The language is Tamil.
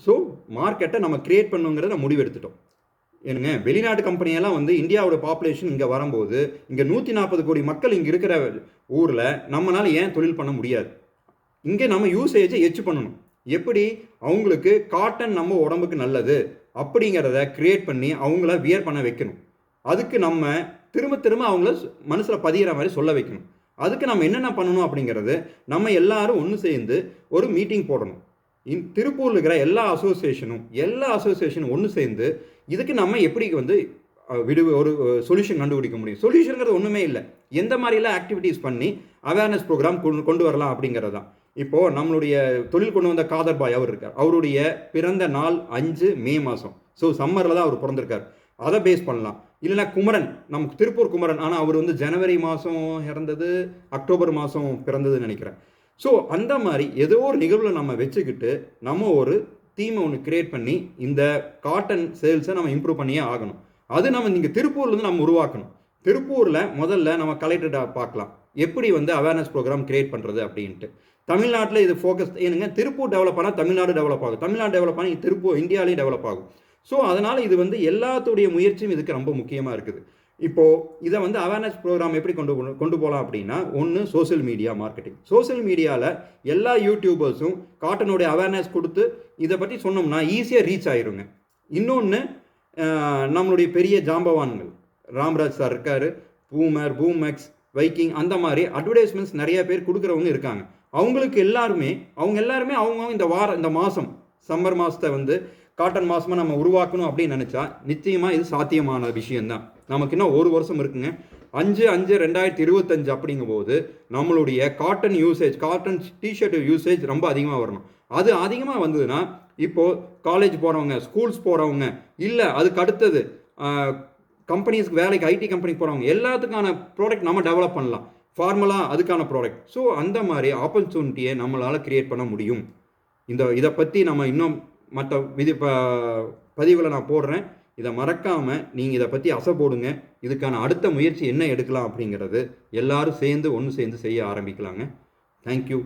ஸோ மார்க்கெட்டை நம்ம கிரியேட் பண்ணுங்கிறத முடிவெடுத்துட்டோம். ஏனுங்க, வெளிநாட்டு கம்பெனியெல்லாம் வந்து இந்தியாவோட பாப்புலேஷன் இங்கே வரும்போது இங்கே 140 கோடி மக்கள் இங்கே இருக்கிற ஊரில் நம்மளால் ஏன் தொழில் பண்ண முடியாது? இங்கே நம்ம யூசேஜை பண்ணணும். எப்படி? அவங்களுக்கு காட்டன் நம்ம உடம்புக்கு நல்லது அப்படிங்கிறத கிரியேட் பண்ணி அவங்கள வியர் பண்ண வைக்கணும். அதுக்கு நம்ம திரும்ப திரும்ப அவங்கள மனசில் பதிகிற மாதிரி சொல்ல வைக்கணும். அதுக்கு நம்ம என்னென்ன பண்ணணும் அப்படிங்கிறது நம்ம எல்லாரும் ஒன்று சேர்ந்து ஒரு மீட்டிங் போடணும். திருப்பூரில் இருக்கிற எல்லா அசோசியேஷனும் ஒன்று சேர்ந்து இதுக்கு நம்ம எப்படி வந்து ஒரு சொல்யூஷன் கண்டுபிடிக்க முடியும். சொல்யூஷனுங்கிறது ஒன்றுமே இல்லை. எந்த மாதிரிலாம் ஆக்டிவிட்டீஸ் பண்ணி அவேர்னஸ் ப்ரோக்ராம் கொண்டு வரலாம் அப்படிங்கிறது தான். இப்போது நம்மளுடைய தொழில் கொண்டு வந்த காதர் பாய் அவர் இருக்கார். அவருடைய பிறந்த நாள் 5 மே மாதம். ஸோ சம்மரில் தான் அவர் பிறந்திருக்கார். அதை பேஸ் பண்ணலாம். இல்லைன்னா குமரன், நமக்கு திருப்பூர் குமரன், ஆனால் அவர் வந்து ஜனவரி மாதம் இறந்தது, அக்டோபர் மாதம் பிறந்ததுன்னு நினைக்கிறேன். ஸோ அந்த மாதிரி ஏதோ ஒரு நிகழ்வில் நம்ம வச்சுக்கிட்டு நம்ம ஒரு தீமை ஒன்று கிரியேட் பண்ணி இந்த காட்டன் சேல்ஸை நம்ம இம்ப்ரூவ் பண்ணியே ஆகணும். அது நம்ம இங்கே திருப்பூர்லேருந்து நம்ம உருவாக்கணும். திருப்பூரில் முதல்ல நம்ம கலெக்டரை பார்க்கலாம், எப்படி வந்து அவேர்னஸ் ப்ரோக்ராம் கிரியேட் பண்ணுறது அப்படின்ட்டு. தமிழ்நாட்டில் இது ஃபோக்கஸ் ஏனுங்க, திருப்பூர் டெவலப் ஆனால் தமிழ்நாடு டெவலப் ஆகும், தமிழ்நாடு டெவலப் ஆனால் திருப்பூர் இந்தியாவிலேயும் டெவலப் ஆகும். ஸோ அதனால் இது வந்து எல்லாத்துடைய முயற்சியும் இதுக்கு ரொம்ப முக்கியமாக இருக்குது. இப்போது இதை வந்து அவேர்னஸ் ப்ரோக்ராம் எப்படி கொண்டு போகலாம் அப்படின்னா, ஒன்று சோசியல் மீடியா மார்க்கெட்டிங். சோசியல் மீடியாவில் எல்லா யூடியூபர்ஸும் காட்டனுடைய அவேர்னஸ் கொடுத்து இதை பற்றி சொன்னோம்னா ஈஸியாக ரீச் ஆகிருங்க. இன்னொன்று, நம்மளுடைய பெரிய ஜாம்பவான்கள் ராம்ராஜ் சார் இருக்கார், பூமர், பூமெக்ஸ், வைக்கிங், அந்த மாதிரி அட்வர்டைஸ்மெண்ட்ஸ் நிறைய பேர் கொடுக்குறவங்க இருக்காங்க. அவங்க எல்லாருமே இந்த மாதம் சம்மர் மாதத்தை வந்து காட்டன் மாதமாக நம்ம உருவாக்கணும் அப்படின்னு நினச்சா நிச்சயமாக இது சாத்தியமான விஷயம்தான். நமக்கு இன்னும் 1 வருஷம் இருக்குங்க. 5/5/2025 அப்படிங்கும்போது நம்மளுடைய cotton usage, cotton T shirt usage ரொம்ப அதிகமாக வரணும். அது அதிகமாக வந்ததுன்னா இப்போது காலேஜ் போகிறவங்க, ஸ்கூல்ஸ் போகிறவங்க, இல்லை அதுக்கு அடுத்தது கம்பெனிஸ்க்கு வேலைக்கு ஐடி கம்பெனிக்கு போகிறவங்க எல்லாத்துக்கான ப்ராடக்ட் நம்ம டெவலப் பண்ணலாம். ஃபார்மலாக அதுக்கான ப்ராடக்ட். ஸோ அந்த மாதிரி ஆப்பர்ச்சுனிட்டியை நம்மளால் கிரியேட் பண்ண முடியும். இதை பற்றி நம்ம இன்னும் மற்ற பதிவில் நான் போடுறேன். இதை மறக்காமல் நீங்கள் இதை பற்றி அசை போடுங்க. இதுக்கான அடுத்த முயற்சி என்ன எடுக்கலாம் அப்படிங்கிறது எல்லாரும் சேர்ந்து ஒன்று சேர்ந்து செய்ய ஆரம்பிக்கலாங்க. தேங்க்யூ.